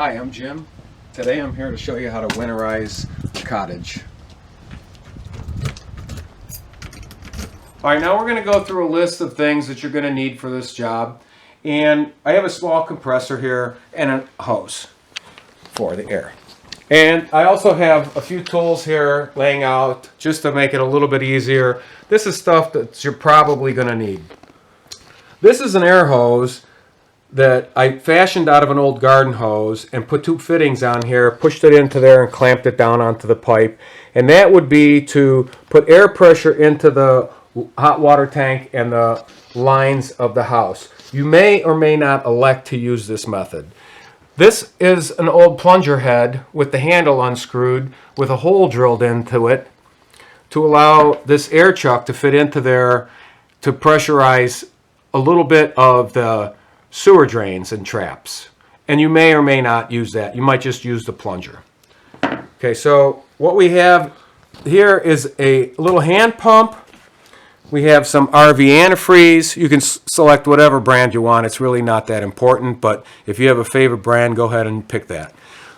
Hi, I'm Jim. Today I'm here to show you how to winterize a cottage. Alright, now we're going to go through a list of things that you're going to need for this job. And I have a small compressor here and a hose for the air. And I also have a few tools here laying out just to make it a little bit easier. This is stuff that you're probably going to need. This is an air hose that I fashioned out of an old garden hose and put two fittings on here, pushed it into there and clamped it down onto the pipe. And that would be to put air pressure into the hot water tank and the lines of the house. You may or may not elect to use this method. This is an old plunger head with the handle unscrewed with a hole drilled into it to allow this air chuck to fit into there to pressurize a little bit of the sewer drains and traps. And you may or may not use that. You might just use the plunger. Okay, so what we have here is a little hand pump. We have some RV antifreeze. You can select whatever brand you want. It's really not that important, but if you have a favorite brand, go ahead and pick that.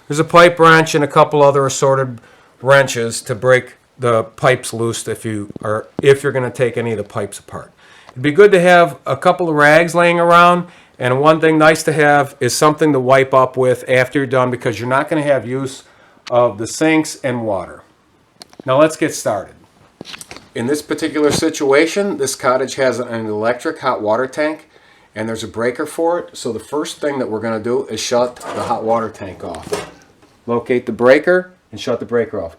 There's a pipe wrench and a couple other assorted wrenches to break the pipes loose if you're going to take any of the pipes apart. It'd be good to have a couple of rags laying around, and one thing nice to have is something to wipe up with after you're done, because you're not going to have use of the sinks and water. Now let's get started. In this particular situation, this cottage has an electric hot water tank, and there's a breaker for it. So the first thing that we're going to do is shut the hot water tank off. Locate the breaker and shut the breaker off.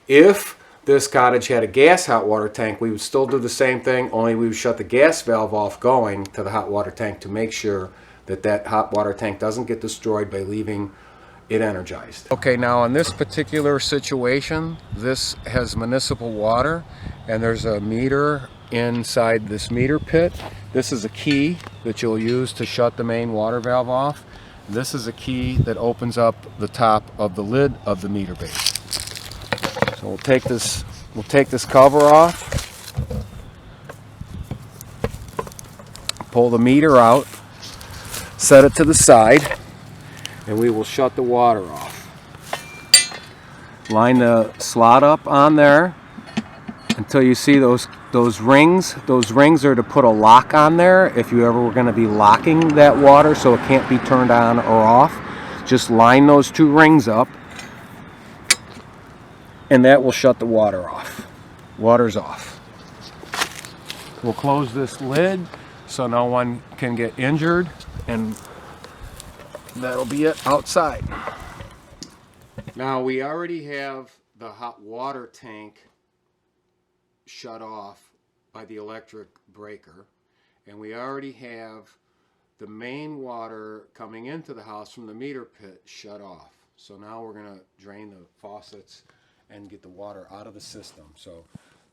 If this cottage had a gas hot water tank, we would still do the same thing, only we would shut the gas valve off going to the hot water tank to make sure that that hot water tank doesn't get destroyed by leaving it energized. Okay, now in this particular situation, this has municipal water, and there's a meter inside this meter pit. This is a key that you'll use to shut the main water valve off. This is a key that opens up the top of the lid of the meter base. So we'll take this cover off, pull the meter out, set it to the side, and we will shut the water off. Line the slot up on there until you see those rings. Those rings are to put a lock on there if you ever were going to be locking that water so it can't be turned on or off. Just line those two rings up, and that will shut the water off. Water's off. We'll close this lid so no one can get injured, and that'll be it outside. Now we already have the hot water tank shut off by the electric breaker, and we already have the main water coming into the house from the meter pit shut off. So now we're going to drain the faucets and get the water out of the system. So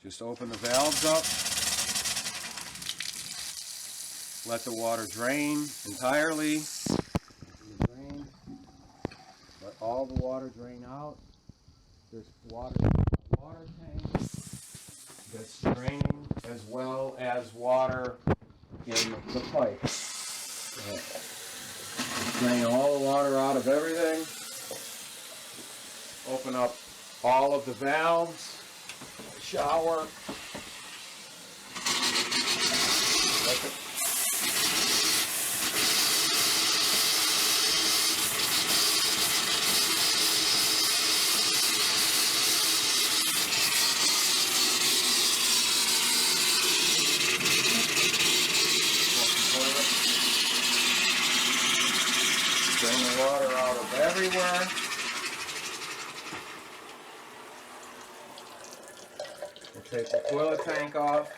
just open the valves up, let the water drain entirely. Let all the water drain out. There's water in the water tank that's draining, as well as water in the pipe. Drain all the water out of everything. Open up all of the valves, shower. Drain the water out of everywhere. We'll take the toilet tank off,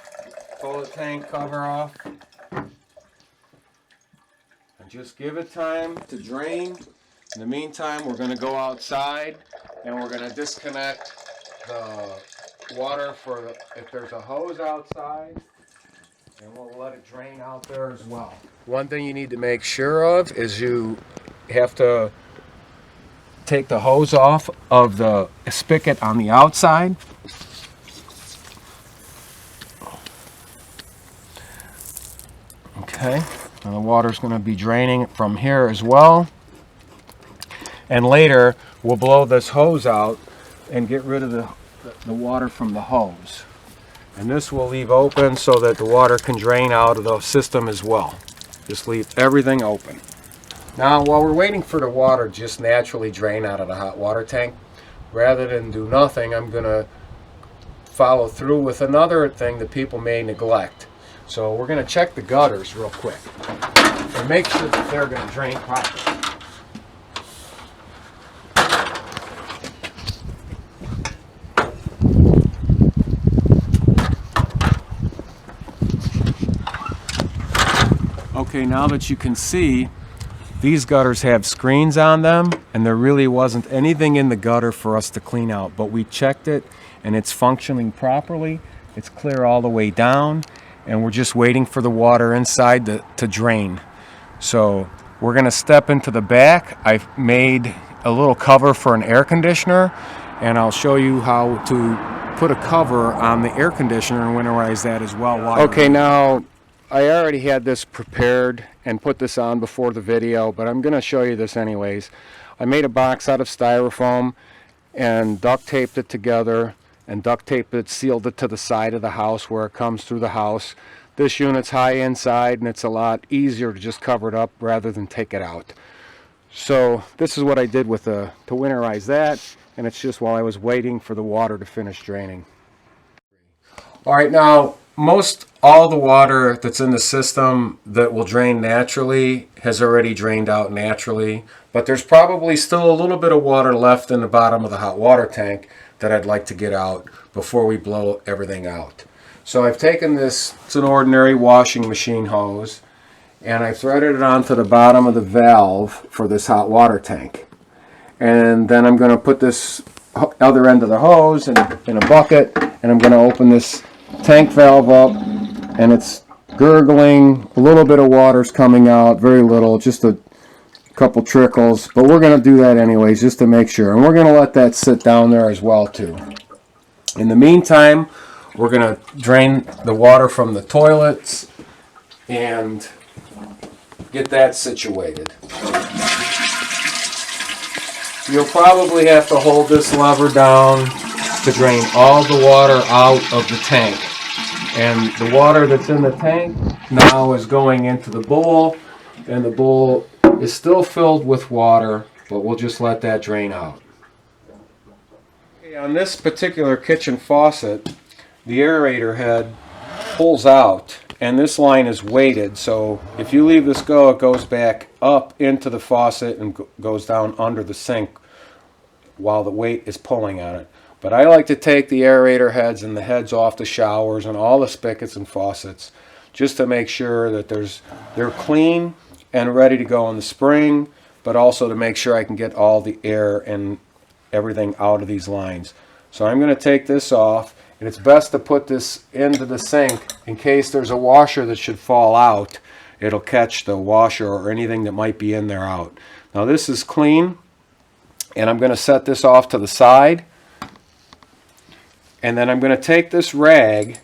toilet tank cover off, and just give it time to drain. In the meantime, we're going to go outside and we're going to disconnect the water for if there's a hose outside, and we'll let it drain out there as well. One thing you need to make sure of is you have to take the hose off of the spigot on the outside. Okay, And the water's going to be draining from here as well. And later we'll blow this hose out and get rid of the water from the hose. And this will leave open so that the water can drain out of the system as well. Just leave everything open. Now while we're waiting for the water to just naturally drain out of the hot water tank, rather than do nothing, I'm going to follow through with another thing that people may neglect. So we're going to check the gutters real quick and make sure that they're going to drain properly. Okay, now that you can see, these gutters have screens on them, and there really wasn't anything in the gutter for us to clean out, but we checked it and it's functioning properly. It's clear all the way down, and we're just waiting for the water inside to drain. So we're going to step into the back. I've made a little cover for an air conditioner, and I'll show you how to put a cover on the air conditioner and winterize that as well. Okay, now I already had this prepared and put this on before the video, but I'm going to show you this anyways. I made a box out of styrofoam and duct taped it together, and duct taped it, sealed it to the side of the house where it comes through the house. This unit's high inside, and it's a lot easier to just cover it up rather than take it out. So this is what I did with to winterize that, and it's just while I was waiting for the water to finish draining. All right, now most all the water that's in the system that will drain naturally has already drained out naturally, but there's probably still a little bit of water left in the bottom of the hot water tank that I'd like to get out before we blow everything out. So I've taken this, it's an ordinary washing machine hose, and I threaded it onto the bottom of the valve for this hot water tank. And then I'm going to put this other end of the hose in a bucket, and I'm going to open this tank valve up, and it's gurgling. A little bit of water's coming out, very little, just a couple trickles, but we're going to do that anyways just to make sure, and we're going to let that sit down there as well too. In the meantime, we're going to drain the water from the toilets and get that situated. You'll probably have to hold this lever down to drain all the water out of the tank, and the water that's in the tank now is going into the bowl, and the bowl is still filled with water, but we'll just let that drain out. Okay, on this particular kitchen faucet, the aerator head pulls out, and this line is weighted, so if you leave this go, it goes back up into the faucet and goes down under the sink while the weight is pulling on it. But I like to take the aerator heads and the heads off the showers and all the spigots and faucets just to make sure that they're clean and ready to go in the spring, but also to make sure I can get all the air and everything out of these lines. So I'm going to take this off, and it's best to put this into the sink in case there's a washer that should fall out. It'll catch the washer or anything that might be in there out. Now this is clean, and I'm going to set this off to the side, and then I'm going to take this rag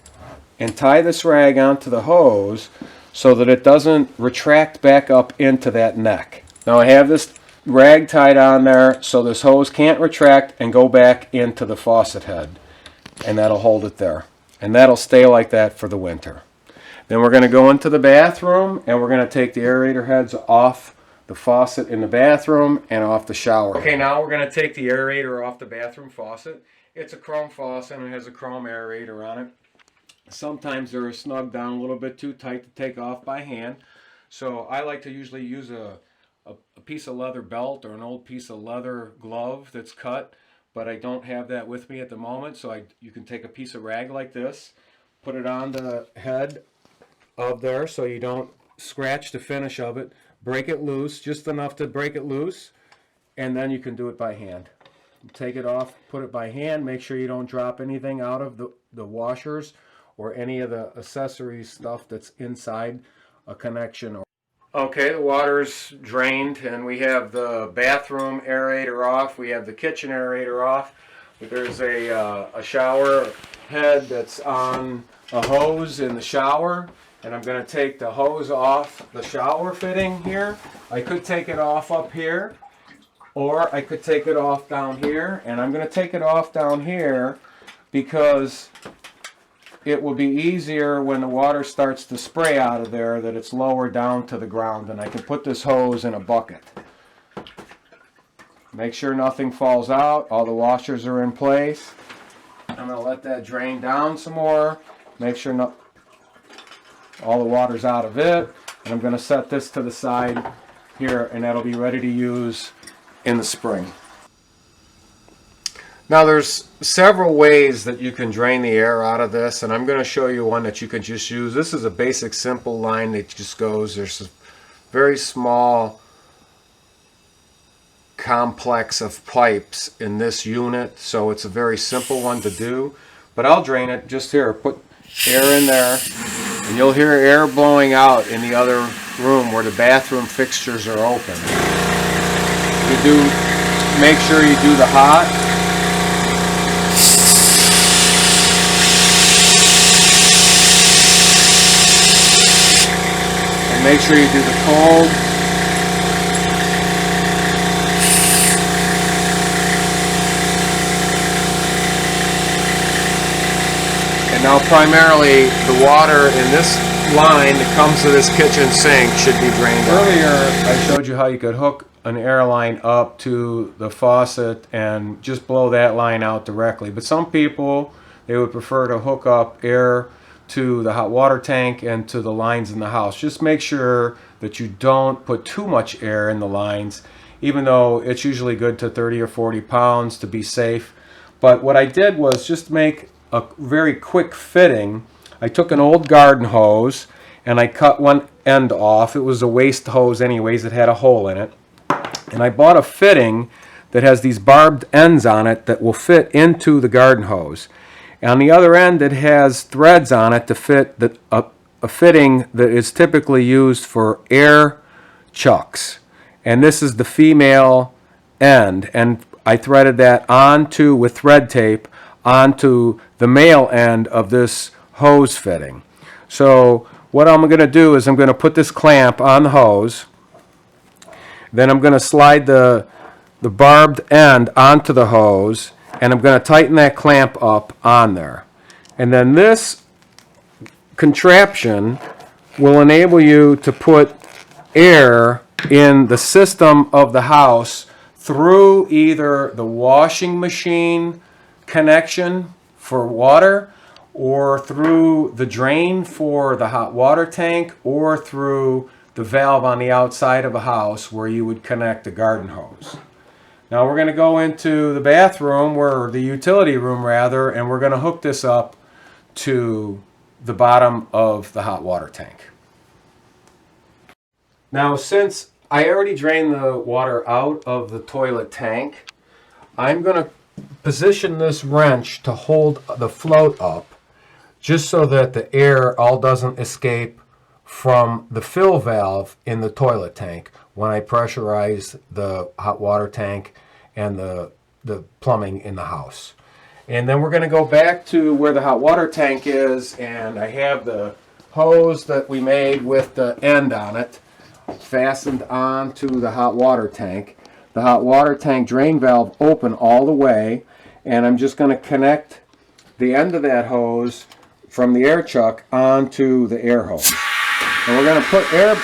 and tie this rag onto the hose so that it doesn't retract back up into that neck. Now I have this rag tied on there so this hose can't retract and go back into the faucet head, and that'll hold it there, and that'll stay like that for the winter. Then we're going to go into the bathroom, and we're going to take the aerator heads off the faucet in the bathroom and off the shower. Okay, now we're going to take the aerator off the bathroom faucet. It's a chrome faucet and it has a chrome aerator on it. Sometimes they're snug down a little bit too tight to take off by hand. So I like to usually use a piece of leather belt or an old piece of leather glove that's cut, but I don't have that with me at the moment. So you can take a piece of rag like this, put it on the head of there so you don't scratch the finish of it, break it loose, just enough to break it loose, and then you can do it by hand. Take it off, put it by hand, make sure you don't drop anything out of the washers or any of the accessory stuff that's inside a connection. Okay, the water's drained, and we have the bathroom aerator off, we have the kitchen aerator off. There's a shower head that's on a hose in the shower, And I'm going to take the hose off the shower fitting here. I could take it off up here, or I could take it off down here. And I'm going to take it off down here because it will be easier when the water starts to spray out of there that it's lower down to the ground, and I can put this hose in a bucket. Make sure nothing falls out. All the washers are in place. I'm going to let that drain down some more. Make sure all the water's out of it. And I'm going to set this to the side here, and that'll be ready to use in the spring. Now there's several ways that you can drain the air out of this, and I'm going to show you one that you can just use. This is a basic simple line that just goes. There's a very small complex of pipes in this unit, so it's a very simple one to do. But I'll drain it just here. Put air in there, and you'll hear air blowing out in the other room where the bathroom fixtures are open. Make sure you do the hot. And make sure you do the cold. And now primarily the water in this line that comes to this kitchen sink should be drained out. Earlier I showed you how you could hook an air line up to the faucet and just blow that line out directly. But some people, they would prefer to hook up air to the hot water tank and to the lines in the house. Just make sure that you don't put too much air in the lines, even though it's usually good to 30 or 40 pounds to be safe. But what I did was just make a very quick fitting. I took an old garden hose and I cut one end off. It was a waste hose anyways. It had a hole in it. And I bought a fitting that has these barbed ends on it that will fit into the garden hose. And on the other end it has threads on it to fit a fitting that is typically used for air chucks. And this is the female end. And I threaded that onto, with thread tape, onto the male end of this hose fitting. So what I'm going to do is I'm going to put this clamp on the hose. Then I'm going to slide the barbed end onto the hose, and I'm going to tighten that clamp up on there. And then this contraption will enable you to put air in the system of the house through either the washing machine connection for water, or through the drain for the hot water tank, or through the valve on the outside of a house where you would connect the garden hose. Now we're going to go into the bathroom, or the utility room rather, and we're going to hook this up to the bottom of the hot water tank. Now since I already drained the water out of the toilet tank, I'm going to position this wrench to hold the float up, just so that the air all doesn't escape from the fill valve in the toilet tank when I pressurize the hot water tank and the plumbing in the house. And then we're going to go back to where the hot water tank is, and I have the hose that we made with the end on it fastened onto the hot water tank. The hot water tank drain valve open all the way, and I'm just going to connect the end of that hose from the air chuck onto the air hose. And we're going to put air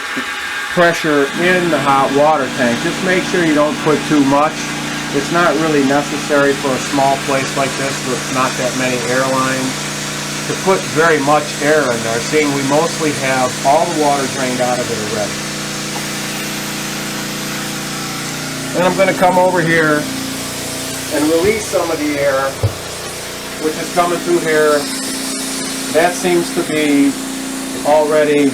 pressure in the hot water tank. Just make sure you don't put too much. It's not really necessary for a small place like this with not that many air lines to put very much air in there, seeing we mostly have all the water drained out of it already. Then I'm going to come over here and release some of the air, which is coming through here. That seems to be already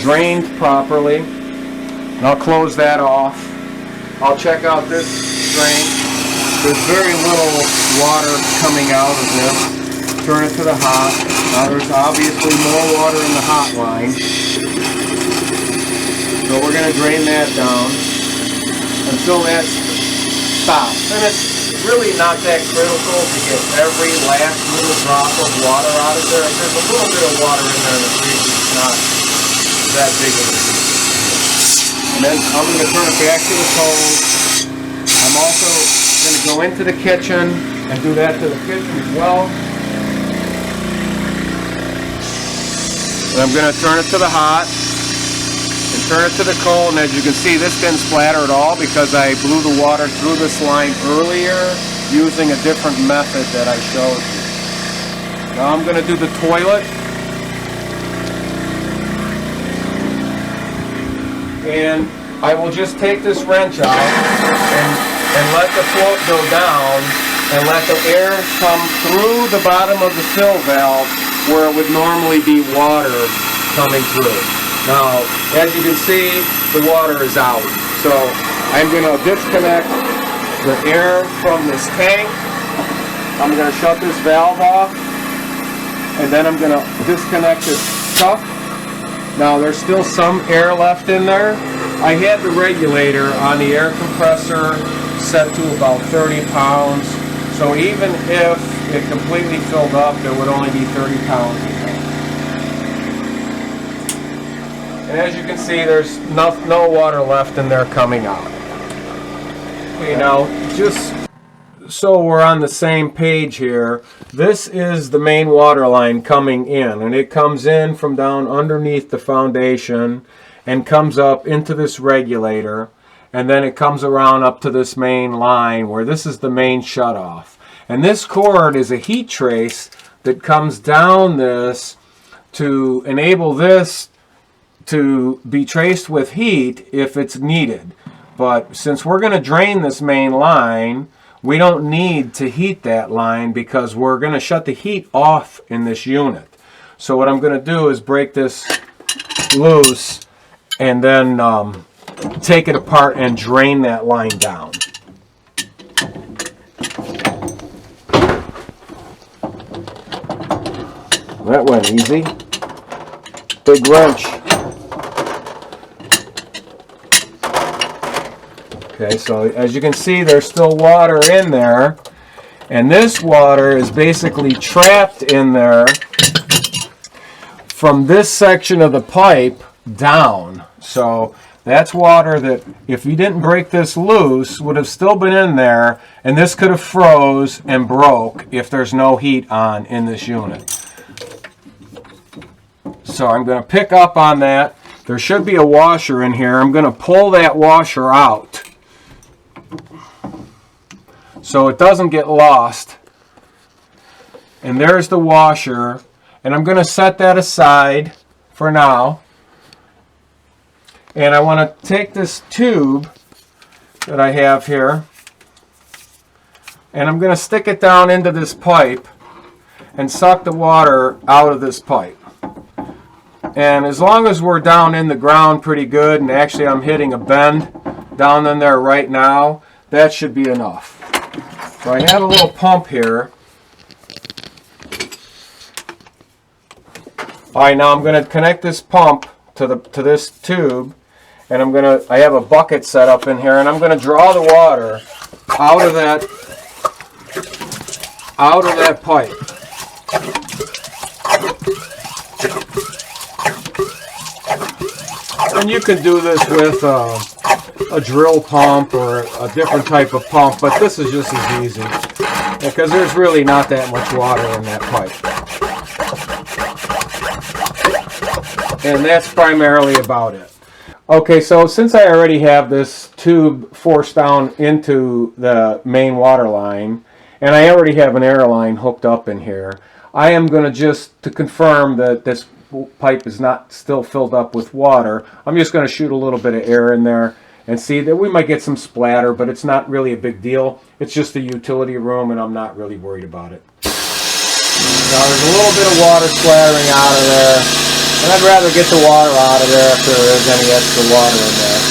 drained properly. And I'll close that off. I'll check out this drain. There's very little water coming out of this. Turn it to the hot. Now there's obviously more water in the hot line. So we're going to drain that down until that stops. And it's really not that critical to get every last little drop of water out of there. There's a little bit of water in there in the previous not that big of a deal. And then I'm going to turn it back to the cold. I'm also going to go into the kitchen and do that to the kitchen as well. And I'm going to turn it to the hot and turn it to the cold. And as you can see, this didn't splatter at all because I blew the water through this line earlier using a different method that I showed you. Now I'm going to do the toilet. And I will just take this wrench out and let the float go down and let the air come through the bottom of the fill valve where it would normally be water coming through. Now, as you can see, the water is out. So I'm going to disconnect the air from this tank. I'm going to shut this valve off. And then I'm going to disconnect this stuff. Now there's still some air left in there. I had the regulator on the air compressor set to about 30 pounds. So even if it completely filled up, there would only be 30 pounds in there. And as you can see, there's no water left in there coming out. Okay, now just so we're on the same page here, this is the main water line coming in, and it comes in from down underneath the foundation and comes up into this regulator, and then it comes around up to this main line where this is the main shutoff. And this cord is a heat trace that comes down this to enable this to be traced with heat if it's needed. But since we're going to drain this main line, we don't need to heat that line because we're going to shut the heat off in this unit. So what I'm going to do is break this loose and then take it apart and drain that line down. That went easy. Big wrench. Okay, so as you can see, there's still water in there, and this water is basically trapped in there from this section of the pipe down. So that's water that, if you didn't break this loose, would have still been in there, and this could have froze and broke if there's no heat on in this unit. So I'm going to pick up on that. There should be a washer in here. I'm going to pull that washer out so it doesn't get lost. And there's the washer, and I'm going to set that aside for now. And I want to take this tube that I have here, and I'm going to stick it down into this pipe and suck the water out of this pipe. And as long as we're down in the ground pretty good, and actually I'm hitting a bend down in there right now, that should be enough. So I have a little pump here. Alright, now I'm going to connect this pump to this tube, and I have a bucket set up in here, and I'm going to draw the water out of that pipe. And you can do this with a drill pump or a different type of pump, but this is just as easy because there's really not that much water in that pipe. And that's primarily about it. Okay, so since I already have this tube forced down into the main water line, and I already have an air line hooked up in here, I am going to confirm that this pipe is not still filled up with water, I'm just going to shoot a little bit of air in there and see that we might get some splatter, but it's not really a big deal. It's just a utility room, and I'm not really worried about it. Now there's a little bit of water splattering out of there, and I'd rather get the water out of there if there is any extra water in there.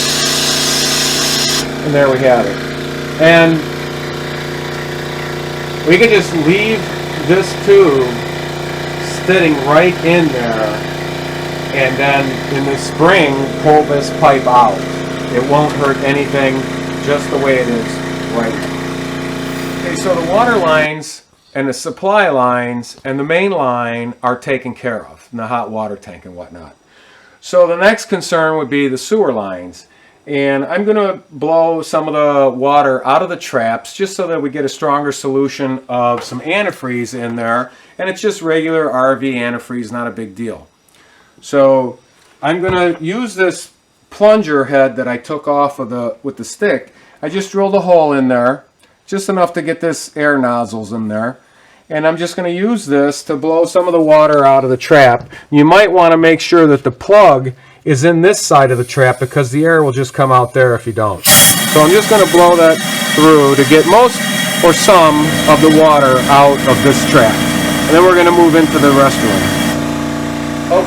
And there we have it. And we can just leave this tube sitting right in there, and then in the spring pull this pipe out. It won't hurt anything, just the way it is right now. Okay, so the water lines and the supply lines and the main line are taken care of, and the hot water tank and whatnot. So the next concern would be the sewer lines. And I'm going to blow some of the water out of the traps just so that we get a stronger solution of some antifreeze in there. And it's just regular RV antifreeze, not a big deal. So I'm going to use this plunger head that I took off of with the stick. I just drilled a hole in there, just enough to get this air nozzles in there. And I'm just going to use this to blow some of the water out of the trap. You might want to make sure that the plug is in this side of the trap because the air will just come out there if you don't. So I'm just going to blow that through to get most or some of the water out of this trap. And then we're going to move into the restroom.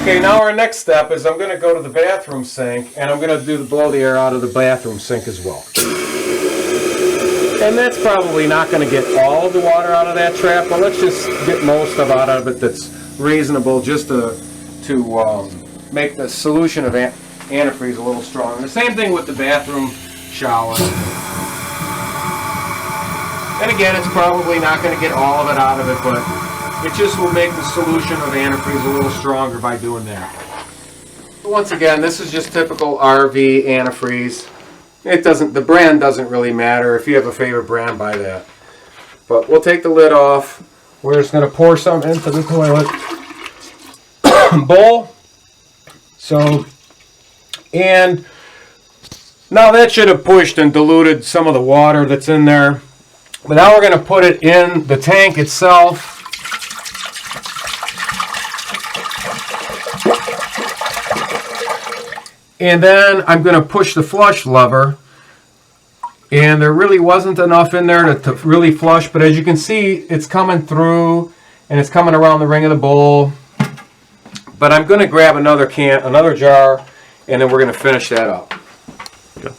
Okay, now our next step is I'm going to go to the bathroom sink and I'm going to blow the air out of the bathroom sink as well. And that's probably not going to get all of the water out of that trap, but let's just get most of out of it that's reasonable just to make the solution of antifreeze a little stronger. The same thing with the bathroom shower. And again, it's probably not going to get all of it out of it, but it just will make the solution of antifreeze a little stronger by doing that. Once again, this is just typical RV antifreeze. The brand doesn't really matter. If you have a favorite brand, buy that. But we'll take the lid off. We're just going to pour some into the toilet bowl. And now that should have pushed and diluted some of the water that's in there. But now we're going to put it in the tank itself. And then I'm going to push the flush lever. And there really wasn't enough in there to really flush. But as you can see, it's coming through and it's coming around the ring of the bowl. But I'm going to grab another jar, and then we're going to finish that up. Okay.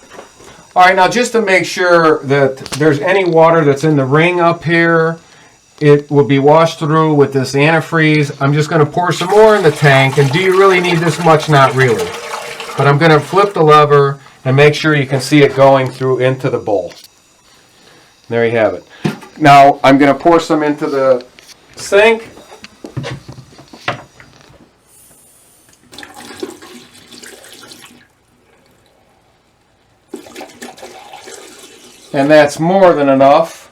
All right, now just to make sure that there's any water that's in the ring up here, it will be washed through with this antifreeze. I'm just going to pour some more in the tank. And do you really need this much? Not really. But I'm going to flip the lever and make sure you can see it going through into the bowl. There you have it. Now I'm going to pour some into the sink. And that's more than enough.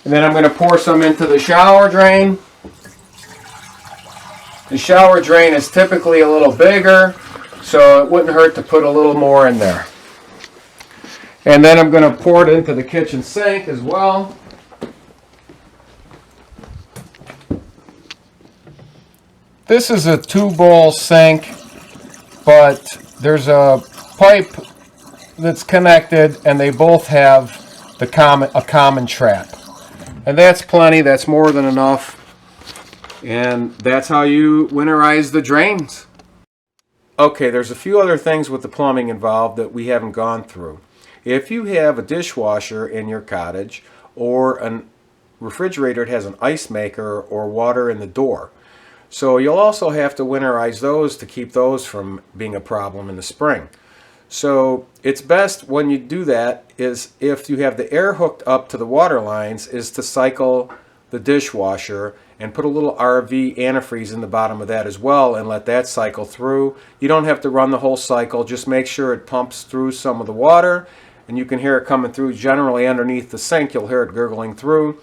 And then I'm going to pour some into the shower drain. The shower drain is typically a little bigger, so it wouldn't hurt to put a little more in there. And then I'm going to pour it into the kitchen sink as well. This is a 2-bowl sink, but there's a pipe that's connected and they both have a common trap. And that's plenty, that's more than enough. And that's how you winterize the drains. Okay, there's a few other things with the plumbing involved that we haven't gone through. If you have a dishwasher in your cottage or a refrigerator that has an ice maker or water in the door. So you'll also have to winterize those to keep those from being a problem in the spring. So it's best when you do that is if you have the air hooked up to the water lines is to cycle the dishwasher and put a little RV antifreeze in the bottom of that as well and let that cycle through. You don't have to run the whole cycle, just make sure it pumps through some of the water and you can hear it coming through generally underneath the sink. You'll hear it gurgling through,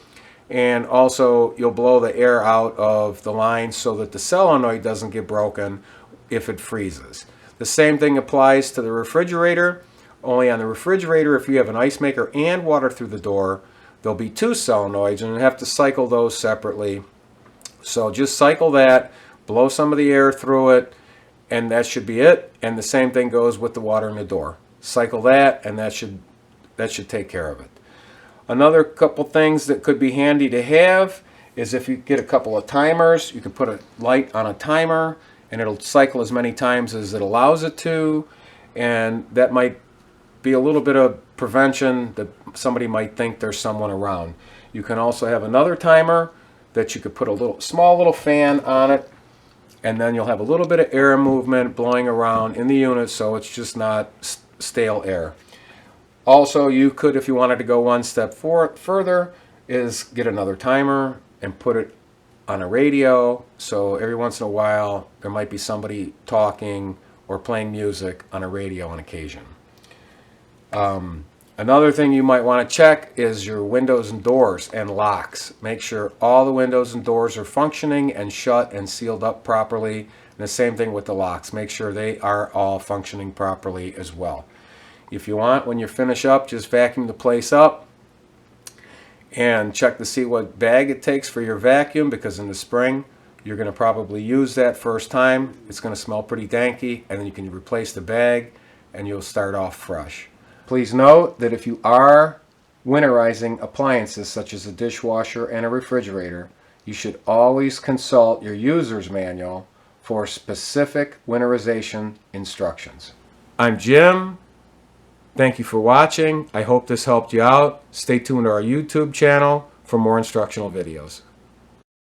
and also you'll blow the air out of the line so that the solenoid doesn't get broken if it freezes. The same thing applies to the refrigerator, only on the refrigerator if you have an ice maker and water through the door, there'll be 2 solenoids and you have to cycle those separately. So just cycle that, blow some of the air through it, and that should be it. And the same thing goes with the water in the door. Cycle that, and that should take care of it. Another couple things that could be handy to have is if you get a couple of timers, you can put a light on a timer and it'll cycle as many times as it allows it to, and that might be a little bit of prevention that somebody might think there's someone around. You can also have another timer that you could put a small little fan on it, and then you'll have a little bit of air movement blowing around in the unit so it's just not stale air. Also, you could, if you wanted to go one step further, is get another timer and put it on a radio, so every once in a while there might be somebody talking or playing music on a radio on occasion. Another thing you might want to check is your windows and doors and locks. Make sure all the windows and doors are functioning and shut and sealed up properly. And the same thing with the locks. Make sure they are all functioning properly as well. If you want, when you finish up, just vacuum the place up and check to see what bag it takes for your vacuum, because in the spring you're going to probably use that first time. It's going to smell pretty danky, and then you can replace the bag and you'll start off fresh. Please note that if you are winterizing appliances such as a dishwasher and a refrigerator, you should always consult your user's manual for specific winterization instructions. I'm Jim. Thank you for watching. I hope this helped you out. Stay tuned to our YouTube channel for more instructional videos.